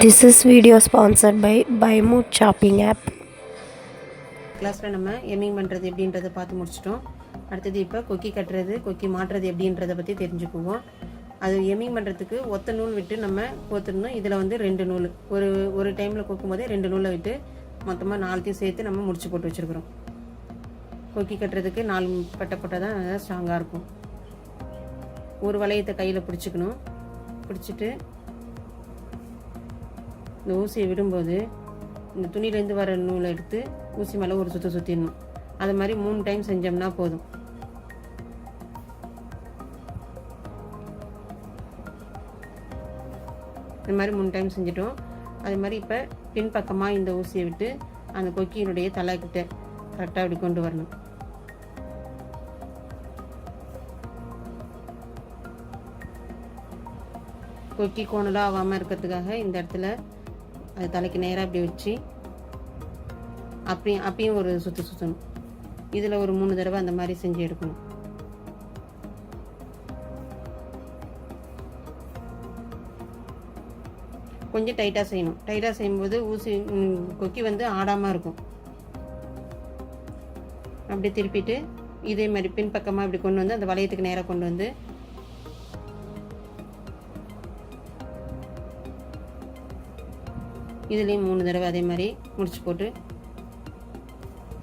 This is video sponsored by Buymood Shopping app. கிளாஸில் நம்ம hemming பண்ணுறது எப்படின்றத பார்த்து முடிச்சிட்டோம். அடுத்தது இப்போ கொக்கி கட்டுறது கொக்கி மாட்டுறது எப்படின்றத பற்றி தெரிஞ்சுக்குவோம். அது எம்மிங் பண்ணுறதுக்கு ஒத்த நூல் விட்டு நம்ம கோத்துடணும். இதில் வந்து 2 நூல் ஒரு டைமில் கோக்கும் போதே 2 நூலை விட்டு மொத்தமாக 4த்தையும் சேர்த்து நம்ம முடிச்சு போட்டு வச்சுருக்குறோம். கொக்கி கட்டுறதுக்கு 4 பட்டை தான் நல்லா ஸ்ட்ராங்காக இருக்கும். ஒரு வளையத்தை கையில் பிடிச்சிக்கணும். பிடிச்சிட்டு இந்த ஊசியை விடும்போது இந்த துணியிலேருந்து வர நூலை எடுத்து ஊசி மேலே ஒரு சுற்றிடணும். அது மாதிரி 3 டைம் செஞ்சோம்னா போதும். இந்த மாதிரி 3 டைம் செஞ்சிட்டோம். அது மாதிரி இப்போ பின்பக்கமாக இந்த ஊசியை விட்டு அந்த கொக்கியினுடைய தலைக்கிட்ட கரெக்டாக இப்படி கொண்டு வரணும். கொக்கி கோணலாக ஆகாமல் இருக்கிறதுக்காக இந்த இடத்துல அது தலைக்கு நேராக இப்படி வச்சு அப்பயும் ஒரு சுற்றணும். இதில் ஒரு 3 தடவை அந்த மாதிரி செஞ்சு எடுக்கணும். கொஞ்சம் டைட்டாக செய்யணும். டைட்டாக செய்யும்போது ஊசி கொக்கி வந்து ஆடாமல் இருக்கும். அப்படி திருப்பிட்டு இதே மாதிரி பின்பக்கமாக இப்படி கொண்டு வந்து அந்த வளையத்துக்கு நேராக கொண்டு வந்து இதுலேயும் 3 தடவை அதே மாதிரி முடிச்சு போட்டு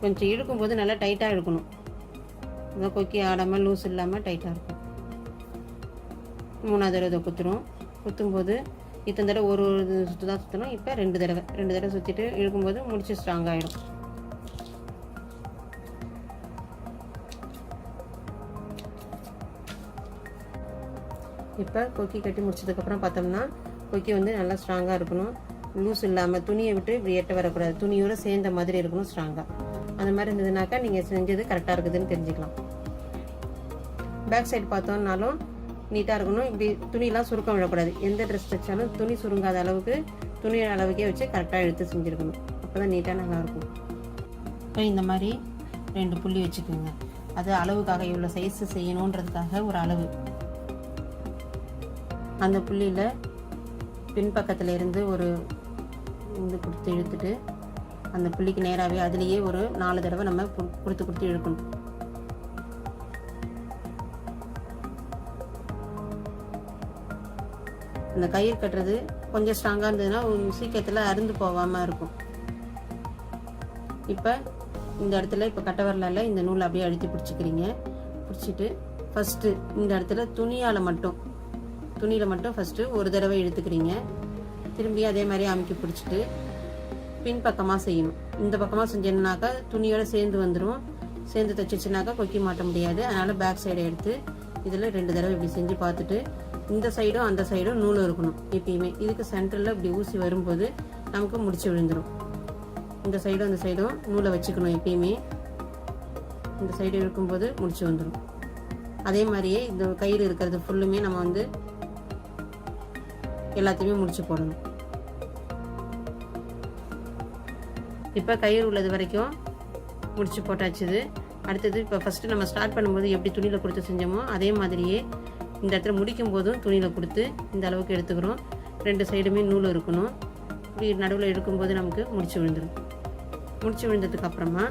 கொஞ்சம் இழுக்கும்போது நல்லா டைட்டாக இழுக்கணும். அதான் கொக்கி ஆடாமல் லூஸ் இல்லாமல் டைட்டாக இருக்கும். 3ஆவது தடவை குத்துரும். குத்தும்போது இத்தனை தடவை ஒரு சுற்று தான் சுற்றணும். இப்போ 2 தடவை சுற்றிட்டு இழுக்கும்போது முடிச்சு ஸ்ட்ராங்காகிடும். இப்போ கொக்கி கட்டி முடிச்சதுக்கப்புறம் பார்த்தோம்னா கொக்கி வந்து நல்லா ஸ்ட்ராங்காக இருக்கணும். லூஸ் இல்லாமல் துணியை விட்டு இப்படி எட்ட வரக்கூடாது. துணியோடு சேர்ந்த மாதிரி இருக்கணும் ஸ்ட்ராங்காக. அந்த மாதிரி இருந்ததுனாக்கா நீங்கள் செஞ்சது கரெக்டாக இருக்குதுன்னு தெரிஞ்சுக்கலாம். பேக் சைடு பார்த்தோம்னாலும் நீட்டாக இருக்கணும். இப்படி துணியெலாம் சுருக்கம் விடக்கூடாது. எந்த ட்ரெஸ் தைச்சாலும் துணி சுருங்காத அளவுக்கு துணி அளவுக்கே வச்சு கரெக்டாக எடுத்து செஞ்சுருக்கணும். அப்போ தான் நீட்டாக நல்லாயிருக்கும். இப்போ இந்த மாதிரி 2 புள்ளி வச்சுக்கோங்க. அது அளவுக்காக இவ்வளோ சைஸு செய்யணுன்றதுக்காக ஒரு அளவு. அந்த புள்ளியில் பின்பக்கத்தில் இருந்து ஒரு இது கொடுத்து இழுத்துட்டு அந்த புள்ளிக்கு நேராகவே அதுலேயே ஒரு 4 தடவை நம்ம கொடுத்து இழுக்கணும். அந்த கயிறு கட்டுறது கொஞ்சம் ஸ்ட்ராங்காக இருந்ததுன்னா சீக்கிரத்தில் அருந்து போகாமல் இருக்கும். இப்போ இந்த இடத்துல இப்போ கட்ட வரலால இந்த நூலை அப்படியே அழுத்தி பிடிச்சிக்கிறீங்க. பிடிச்சிட்டு ஃபஸ்ட்டு இந்த இடத்துல துணியில் மட்டும் ஃபஸ்ட்டு ஒரு தடவை இழுத்துக்கிறீங்க. திரும்பி அதே மாதிரி அமுக்கி பிடிச்சிட்டு பின்பக்கமாக செய்யணும். இந்த பக்கமாக செஞ்சோம்னாக்கா துணியோட சேர்ந்து வந்துடும். சேர்ந்து தைச்சிச்சுனாக்கா கொக்கி மாட்ட முடியாது. அதனால் பேக் சைடை எடுத்து இதில் 2 தடவை இப்படி செஞ்சு பார்த்துட்டு இந்த சைடும் அந்த சைடும் நூல் இருக்கணும் எப்பயுமே. இதுக்கு சென்டரில் இப்படி ஊசி வரும்போது நமக்கு முடிச்சு விழுந்துடும். இந்த சைடும் அந்த சைடும் நூலை வச்சுக்கணும் எப்பயுமே. இந்த சைடு இருக்கும்போது முடிச்சு வந்துடும். அதே மாதிரியே இந்த கயிறு இருக்கிறது ஃபுல்லுமே நம்ம வந்து எல்லாத்தையுமே முடிச்சு போடணும். இப்போ கயிறு உள்ளது வரைக்கும் முடிச்சு போட்டாச்சுது. அடுத்தது இப்போ ஃபஸ்ட்டு நம்ம ஸ்டார்ட் பண்ணும்போது எப்படி துணியில் கொடுத்து செஞ்சோமோ அதே மாதிரியே இந்த இடத்துல முடிக்கும் போதும் துணியில் கொடுத்து இந்த அளவுக்கு எடுத்துக்கிறோம். 2 சைடுமே நூல் இருக்கணும். இப்படி நடுவில் எடுக்கும்போது நமக்கு முடிச்சு விழுந்துடும். முடிச்சு விழுந்ததுக்கு அப்புறமா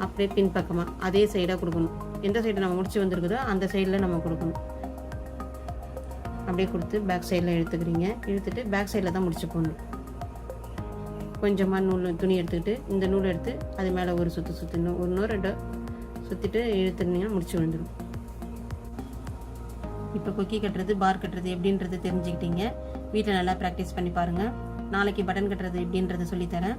அப்படியே பின்பக்கமாக அதே சைடாக கொடுக்கணும். எந்த சைடு நம்ம முடிச்சு வந்திருக்குதோ அந்த சைடில் நம்ம கொடுக்கணும். அப்படியே கொடுத்து பேக் சைடில் இழுத்துட்டு பேக் சைடில் தான் முடிச்சு போடணும். கொஞ்சமாக துணி எடுத்துக்கிட்டு இந்த நூல் எடுத்து அது மேலே ஒரு சுற்றணும். 1-2 சுற்றிட்டு இழுத்துனீங்கன்னா முடிச்சு விழுந்துடும். இப்போ கொக்கி கட்டுறது பார் கட்டுறது எப்படின்றது தெரிஞ்சுக்கிட்டீங்க. வீட்டில் நல்லா ப்ராக்டிஸ் பண்ணி பாருங்கள். நாளைக்கு பட்டன் கட்டுறது எப்படின்றத சொல்லித்தரேன்.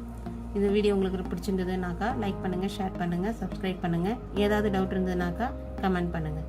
இந்த வீடியோ உங்களுக்கு பிடிச்சிருந்ததுனாக்கா லைக் பண்ணுங்கள், ஷேர் பண்ணுங்கள், சப்ஸ்கிரைப் பண்ணுங்கள். ஏதாவது டவுட் இருந்ததுனாக்கா கமெண்ட் பண்ணுங்கள்.